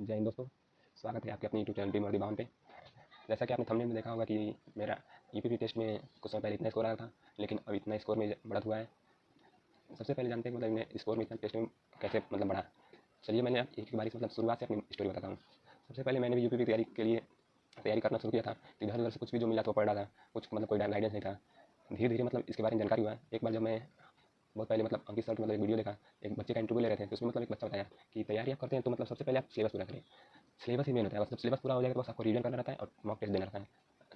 जय हिंद दोस्तों, स्वागत है आपके अपने यूट्यूब चैनल टीम वर्दी बावन पे। जैसा कि आपने थंबनेल में देखा होगा कि मेरा यूपीपी टेस्ट में कुछ समय पहले इतना स्कोर आया था, लेकिन अब इतना स्कोर में बढ़त हुआ है। सबसे पहले जानते हैं कि मतलब स्कोर में इतना टेस्ट में कैसे बढ़ा। चलिए मैंने एक एक बारी से शुरुआत से अपनी स्टोरी बताता हूँ। सबसे पहले मैंने भी यूपीपी की तैयारी के लिए तैयारी करना शुरू किया था, तो इधर उधर से कुछ भी जो मिला तो पढ़ रहा था, कुछ कोई गाइडेंस नहीं था। धीरे धीरे इसके बारे में जानकारी हुआ। एक बार जब मैं बहुत पहले अंकित सर की एक वीडियो देखा, एक बच्चे का इंटरव्यू ले रहे थे, तो उसमें एक बच्चा बताया कि तैयारी आप करते हैं तो सबसे पहले आप सिलेबस पूरा करें। सिलेबस ही मेन होता है। जब सिलेबस पूरा हो जाएगा तो बस आपको रिवीजन करना रहता है और मॉक टेस्ट देना रहता है।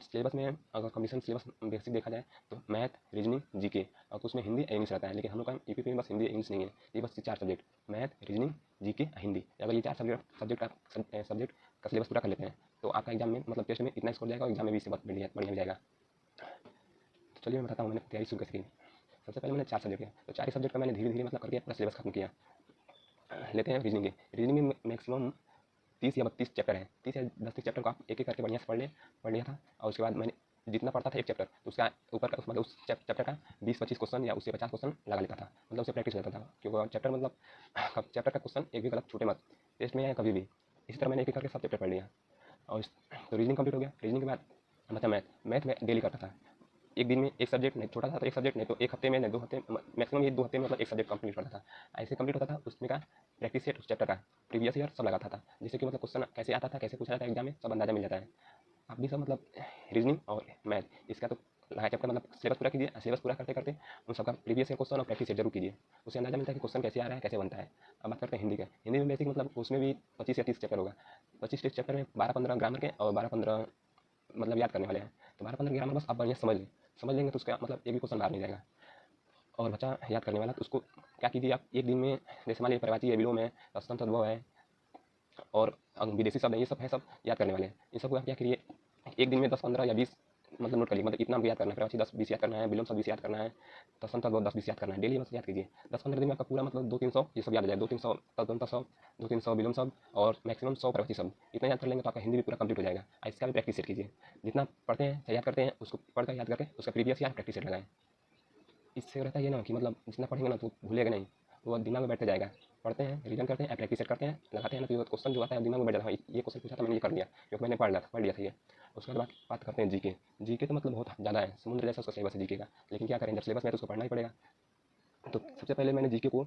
सिलेबस में अगर कंडीशन सिलेबस बेसिक देखा जाए तो मैथ, रीजनिंग, जीके और कुछ में हिंदी इंग्लिश रहता है। लेकिन हम लोग का यूपीपी में बस हिंदी इंग्लिश नहीं है, ये बस 4 subject math, reasoning, GK, Hindi. अगर ये 4 सब्जेक्ट का सिलेबस पूरा कर लेते हैं तो आपका एग्जाम में टेस्ट में इतना स्कोर जाएगा और एग्जाम में भी इससे बहुत बढ़िया जाएगा। तो चलिए मैं बताता हूँ मैंने तैयारी शुरू कैसे की। सबसे पहले मैंने 4 सब्जेक्ट किया, तो 4 सब्जेक्ट का मैंने धीरे धीरे करके अपना सिलेबस खत्म किया। लेते हैं रीजनिंग के। रीजनिंग में मैक्सिमम 30 या 32 चैप्टर हैं। 30 या 32 चैप्टर को आप एक एक करके बढ़िया से पढ़ लिया था। और उसके बाद मैंने जितना पढ़ता था एक चैप्टर, तो उसका ऊपर का उस चैप्टर का 20-25 क्वेश्चन या उससे 50 क्वेश्चन लगा लेता था। उससे प्रैक्टिस हो जाता था, क्योंकि चैप्टर का क्वेश्चन एक भी गलत छूटे मत, टेस्ट में या कभी भी। इसी तरह मैंने एक एक करके सब चैप्टर पढ़ लिया। और तो रीजनिंग कंप्लीट हो गया। रीजनिंग के बाद मैथ में डेली करता था। एक दिन में एक सब्जेक्ट, नहीं छोटा था तो एक सब्जेक्ट, नहीं तो एक हफ्ते में, नहीं 2 हफ्ते, मैक्सिमम ये 2 हफ्ते में एक सब्जेक्ट कंप्लीट करता था। ऐसे कंप्लीट होता था। उसमें का प्रैक्टिस सेट उस चैप्टर का प्रीवियस ईयर सब लगाता था, जिससे कि क्वेश्चन कैसे आता था, कैसे पूछा जाता है एग्जाम में, सब अंदाजा मिल जाता है। आप भी सब रीजनिंग और मैथ इसका तो लगा चैप्टर सिलेबस पूरा कीजिए। सिलेबस पूरा करते करते उन सबका प्रीवियस ईयर क्वेश्चन और प्रैक्टिस सेट जरूर कीजिए, उससे अंदाजा मिलता है कि क्वेश्चन कैसे आ रहा है, कैसे बनता है। अब बात करते हैं हिंदी का। हिंदी में बेसिक उसमें भी 25 या 30 चैप्टर होगा। 25-30 चैप्टर में 12-15 ग्रामर के और 12-15 याद करने वाले हैं। तो 12-15 ग्रामर बस आप बढ़िया समझ लेंगे तो उसका एक भी क्वेश्चन बाहर नहीं जाएगा। और बचा याद करने वाला, तो उसको क्या कीजिए आप एक दिन में, जैसे मान लीजिए परिवाची है, विलोम है, तत्सम तद्भव है और विदेशी शब्द है, ये सब है, सब याद करने वाले हैं। इन सबको आप क्या करिए, एक दिन में 10-15 या 20 नोट करिए। इतना भी याद करना है। परिवाची 10-20 याद करना है, विलोम शब्द 20 याद करना है, तत्सम तद्भव 10-20 याद करना है। डेली बस याद कीजिए। 10-15 दिन में आपका पूरा 200-300 ये सब याद हो जाए। 200-300 तद्भव शब्द, 200-300 विलोम शब्द और मैक्सिमम 100 परिवाची शब्द। इतना याद कर लेंगे तो आपका हिंदी भी पूरा कंप्लीट हो जाएगा। इसका भी प्रैक्टिस सेट कीजिए। जितना पढ़ते हैं याद करते हैं, उसको पढ़कर याद करके उसका प्रीवियस या प्रैक्टिस सेट लगाएं। इससे रहता है ये ना कि जितना पढ़ेंगे ना तो भूलेगा नहीं, तो वो दिमाग में बैठते जाएगा। पढ़ते हैं, रिवीजन करते हैं, प्रैक्टिस करते हैं, लगाते हैं ना, तो क्वेश्चन जो आता है दिमाग में बैठ जाता है। ये क्वेश्चन पूछा था, मैंने ये कर लिया क्योंकि मैंने पढ़ लिया था ये। उसके बाद बात करते हैं जीके। जीके तो बहुत ज़्यादा है, समुद्र जैसा उसका सिलेबस है जीके का। लेकिन क्या करें, जब सिलेबस में तो उसको पढ़ना ही पड़ेगा। तो सबसे पहले मैंने जीके को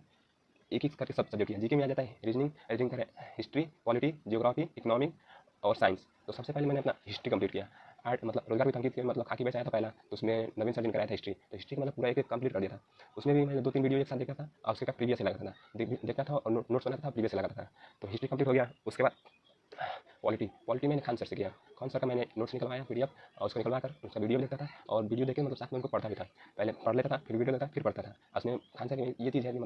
एक एक करके सब सब्जेक्ट किया। जीके में आ जाता है रीजनिंग करें, हिस्ट्री, पॉलिटी, जियोग्राफी, इकोनॉमिक और साइंस। तो सबसे पहले मैंने अपना हिस्ट्री कंप्लीट किया। आर्ट रोजगार भी अंकित किया, खाकी बैच आया था पहला, तो उसमें नवीन सर ने कराया था हिस्ट्री। तो हिस्ट्री का पूरा एक कंप्लीट कर दिया था। उसमें भी मैंने 2-3 वीडियो एक साथ देखा था और उसके प्रीवियस से लगाता था, देखता था और नोट्स बनाता था, प्रीवियस से लगाता था। तो हिस्ट्री कंप्लीट हो गया। उसके बाद पॉलिटी मैंने खान सर से किया। खान सर का मैंने नोट्स निकलवाया पीडीएफ, और उसको निकलवा कर उसका वीडियो देखता था और वीडियो देख के साथ में उनको पढ़ता भी था। पहले पढ़ लेता था, फिर वीडियो देखता, फिर पढ़ता था। उसमें खान सर की ये चीज़ है कि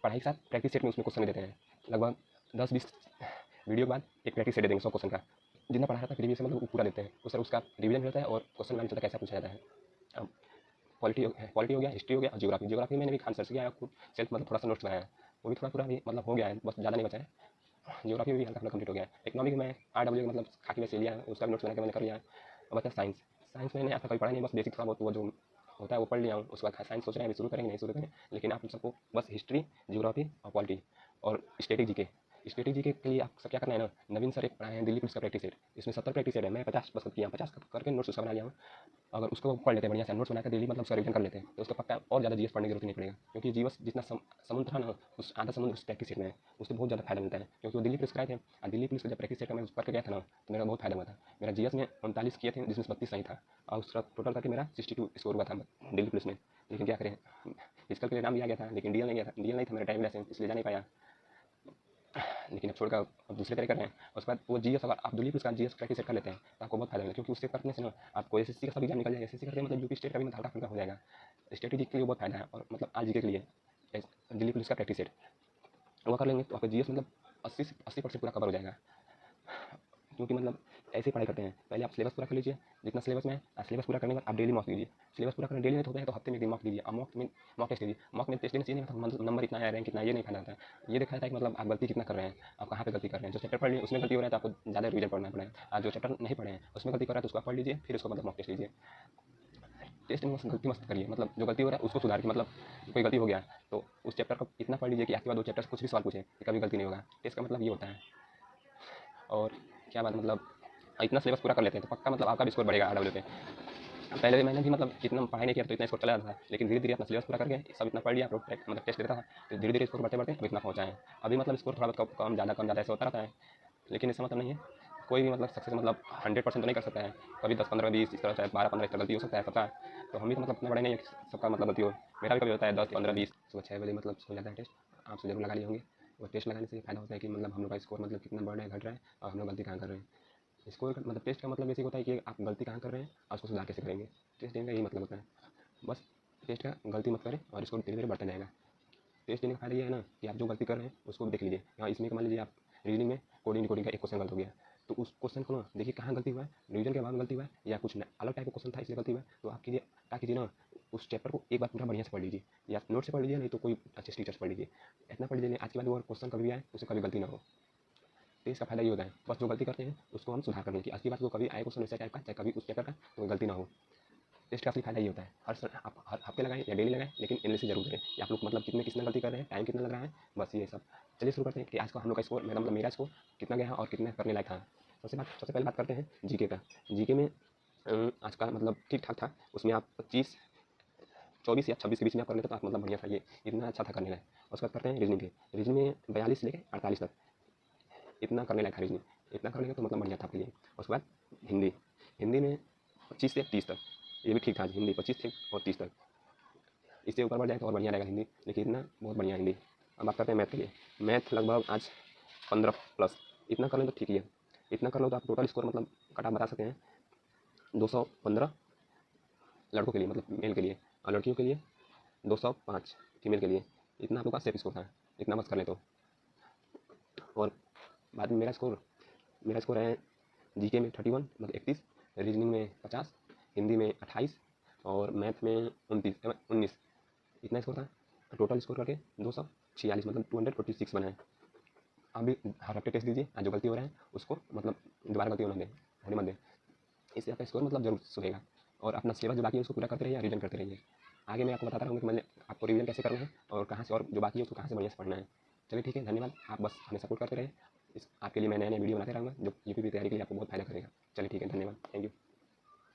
पढ़ाई के साथ प्रैक्टिस सेट में उसमें क्वेश्चन देते हैं। लगभग 10-20 वीडियो के बाद एक प्रैक्टिस सेट देंगे 100 क्वेश्चन का। जितना पढ़ा था प्रीवियस से वो पूरा देते हैं, तो सर उसका रिवीजन रहता है और क्वेश्चन मालूम चलता है कैसा पूछा जाता है। अब पॉलिटी हो गया, हिस्ट्री हो गया और जियोग्राफी मैंने भी खान सर से किया। खुद सेल्फ थोड़ा सा नोट्स बनाया है, वो भी थोड़ा पूरा भी हो गया है, बस ज़्यादा नहीं बचा है। जियोग्राफी भी हल्का कंप्लीट हो गया है। इकोनॉमिक में RW खाकी में से लिया है, उसका भी नोट्स बना के मैंने कर लिया है। अब बचा साइंस। साइंस मैंने आपका कभी पढ़ा नहीं, बस बेसिक थोड़ा बहुत वो जो होता है वो पढ़ लिया हूँ। उसके बाद साइंस सोच रहे हैं अभी शुरू करेंगे, नहीं शुरू करें। लेकिन आप सबको बस हिस्ट्री, जियोग्राफी और पॉलिटी और स्टैटिक जीके के लिए आप सब क्या करना है ना, नवीन सर एक पढ़ाए हैं दिल्ली पुलिस का प्रैक्टिस सेट। इसमें 70 प्रैक्टिस सेट है, मैं 50 बस किया, 50 करके नोट्स उसका बना लिया हूँ। अगर उसको पढ़ लेते हैं बढ़िया से, नोट्स बनाकर डेली उसका रिवीजन कर लेते हैं, तो उसका पक्का और ज़्यादा जीएस पढ़ने की जरूरत नहीं पड़ेगा। क्योंकि जीएस जितना समुद्र था ना, उस आधा समुद्र उस प्रैक्टिस सेट में है। उससे बहुत ज़्यादा फायदा मिलता है, क्योंकि वो दिल्ली पुलिस कराए थे। और दिल्ली पुलिस का जब प्रैक्टिस सेट में करके गया था ना, तो मेरा बहुत फायदा हुआ था। मेरा जीएस में 39 किए थे, जिसमें 32 सही था, और उसका टोटल करके मेरा 62 स्कोर हुआ था दिल्ली पुलिस में। लेकिन क्या करें, फिजिकल के लिए नाम भी आ गया था, लेकिन डीएल नहीं था मेरा ड्राइविंग लाइसेंस, इसलिए जा नहीं पाया। लेकिन अब छोड़कर अब दूसरे तरह कर रहे हैं। उसके बाद वो जीएस, अगर आप दिल्ली पुलिस का जीएस प्रैक्टिस सेट कर लेते हैं तो आपको बहुत फायदा मिलेगा, क्योंकि उससे करने से ना आपको एसएससी का सब एग्जाम निकल जाएगा। एसएससी करके यूपी स्टेट का भी हल्का फुल्का हो जाएगा। स्ट्रेटेजी के लिए बहुत फायदा है। और आजीके के लिए दिल्ली पुलिस का प्रैक्टिस सेट वो कर लेंगे तो आपका जीएस 80% पूरा कवर हो जाएगा। क्योंकि ऐसे पढ़ाई करते हैं, पहले आप सिलेबस पूरा कर लीजिए जितना सिलेबस में है। सिलेबस पूरा करने के बाद आप डेली मॉक कीजिए। सिलेबस पूरा करना डेली नहीं होता है तो हफ्ते में एक दिन मॉक कीजिए। मॉक टेस्ट कीजिए। मॉक में टेस्ट देने चाहिए नहीं, नंबर इतना आया, रैंक कितना, ये नहीं खाना होता है। ये देखा जाता है कि आप गलती कितना कर रहे हैं, आप कहाँ पे गलती कर रहे हैं। जो चैप्टर पढ़ लिए उसमें गलती हो रहा है तो आपको ज़्यादा रिवीजन पढ़ना पड़ेगा। और जो चैप्टर नहीं पढ़े हैं उसमें गलती कर रहा है तो उसको पढ़ लीजिए, फिर उसको मॉक टेस्ट लीजिए। टेस्ट में गलती मत करिए, जो गलती हो रहा है उसको सुधार के, कोई गलती हो गया तो उस चैप्टर का इतना पढ़ लीजिए कि आपके बाद 2 चैप्टर से कुछ भी सवाल पूछे, कभी गलती नहीं होगा। टेस्ट का ये होता है। और क्या बात है, मतलब इतना सिलेबस पूरा कर लेते हैं तो पक्का मतलब आपका भी स्कोर बढ़ेगा RW पे। पहले मैंने भी मतलब इतना पढ़ाई नहीं किया तो इतना स्कोर चला जाता था, लेकिन धीरे धीरे अपना सिलेबस पूरा करके सब इतना पढ़ लिया, मतलब टेस्ट देता था, तो धीरे धीरे स्कोर बढ़ते बढ़ते अब इतना पहुँचा है। अभी मतलब स्कोर थोड़ा बहुत कम ज़्यादा ऐसे होता रहता है, लेकिन इसका मतलब नहीं है कोई भी मतलब सक्सेस मतलब 100% तो नहीं कर सकता है। कभी 10-15-20 इस तरह से 12-15 इस तरह गलती हो सकता है सबका। तो हम भी तो मतलब इतना बड़े नहीं है कि सबका मतलब गलती हो। मेरा भी कभी होता है 10-15-20। सुबह 6 बजे मतलब हो जाता है टेस्ट। आप ज़रूर लगा लिए होंगे। वो टेस्ट लगाने से ये फ़ायदा होता है कि मतलब हम लोग का स्कोर मतलब कितना बढ़ रहा है घट रहा है और हम लोग गलती कहाँ कर रहे हैं। स्कोर का मतलब टेस्ट का मतलब बेसिक होता है कि आप गलती कहाँ कर रहे हैं और उसको सुधार कैसे करेंगे। टेस्ट देने का यही मतलब होता है। बस टेस्ट का गलती मत करें और स्कोर धीरे धीरे बढ़ता जाएगा। टेस्ट देने का फ़ायदा ये है ना कि आप जो गलती कर रहे हैं उसको भी देख लीजिए। यहाँ इसमें मान लीजिए आप रीजनिंग में कोडिंग डिकोडिंग का एक क्वेश्चन गलत हो गया, तो उस क्वेश्चन को ना देखिए कहाँ गलती हुआ है, रिवीजन के बाद गलती हुआ है या कुछ अलग टाइप का क्वेश्चन था इसलिए गलती हुआ है। तो आप कीजिए क्या कीजिए ना, उस चैप्टर को एक बार पूरा बढ़िया से पढ़ लीजिए, या नोट से पढ़ लीजिए, नहीं तो कोई अच्छे टीचर से पढ़ लीजिए। इतना पढ़ लीजिए आज के बाद वो क्वेश्चन कभी भी आए उससे कभी गलती ना हो। तो इसका फायदा ये होता है बस जो गलती करते हैं उसको हम सुधार करने की, आज की बात को कभी आए क्वेश्चन ऐसा टाइप का चाहे कभी उस चैप्टर का तो गलती ना हो। टेस्ट का असली फायदा ये होता है आप हर हफ्ते लगाएं या डेली लगाएं, लेकिन एनालिसिस जरूर करें कि आप लोग मतलब कितना गलती कर रहे हैं, टाइम कितना लग रहा है, बस ये सब। चलिए शुरू करते हैं कि आज का हम लोग का स्कोर मतलब मेरा स्कोर कितना गया और कितना करने लायक था। सबसे पहले बात करते हैं जीके का। जीके में आज का मतलब ठीक ठाक था, उसमें आप 25 24 या 26 के बीच में आप कर लेते तो आप मतलब बढ़िया था, ये इतना अच्छा था करने लायक। उसके बाद करते हैं रीजनिंग के। रीजनिंग में 42 से लेकर 48 तक इतना करने लायक था रीजनिंग, इतना कर लेंगे तो मतलब बढ़िया था आपके लिए। उसके बाद हिंदी, हिंदी में 25 से 30 तक ये भी ठीक था। हिंदी 25 से और 30 तक, इससे ऊपर बढ़ जाए तो और बढ़िया रहेगा हिंदी, लेकिन इतना बहुत बढ़िया हिंदी। अब बात करते हैं मैथ के लिए। मैथ लगभग आज 15 प्लस, इतना कर लें तो ठीक ही है। इतना कर लो तो आप टोटल स्कोर मतलब कट आप बता सकते हैं 215 लड़कों के लिए मतलब मेल के लिए, और लड़कियों के लिए 205 फीमेल के लिए। इतना आप लोग का सेफ स्कोर था, इतना बस कर लें तो। और बाद में मेरा स्कोर है जीके में 31 मतलब 31, रीजनिंग में 50, हिंदी में 28 और मैथ में 19 इतना स्कोर था। टोटल स्कोर करके 246 मतलब 246 बना है। आप भी हर हफ्ते टेस्ट दीजिए, आज जो गलती हो रहा है उसको मतलब दोबारा गलती होने मत दें। इससे आपका स्कोर मतलब जरूर सुधरेगा। और अपना सिलेबस जो बाकी है उसको पूरा करते रहिए, रिवीजन करते रहिए। आगे मैं आपको बताता रहूँगा कि मैंने आपको रिवीजन कैसे करना है और कहाँ से, और जो बाकी है उसको कहाँ से बढ़िया से पढ़ना है। चलिए ठीक है, धन्यवाद। आप बस हमें सपोर्ट करते रहिए। आपके लिए मैं नए वीडियो बनाते रहूँगा जो यूपी की तैयारी के लिए आपको बहुत फायदा करेगा। चलिए ठीक है, धन्यवाद, थैंक यू।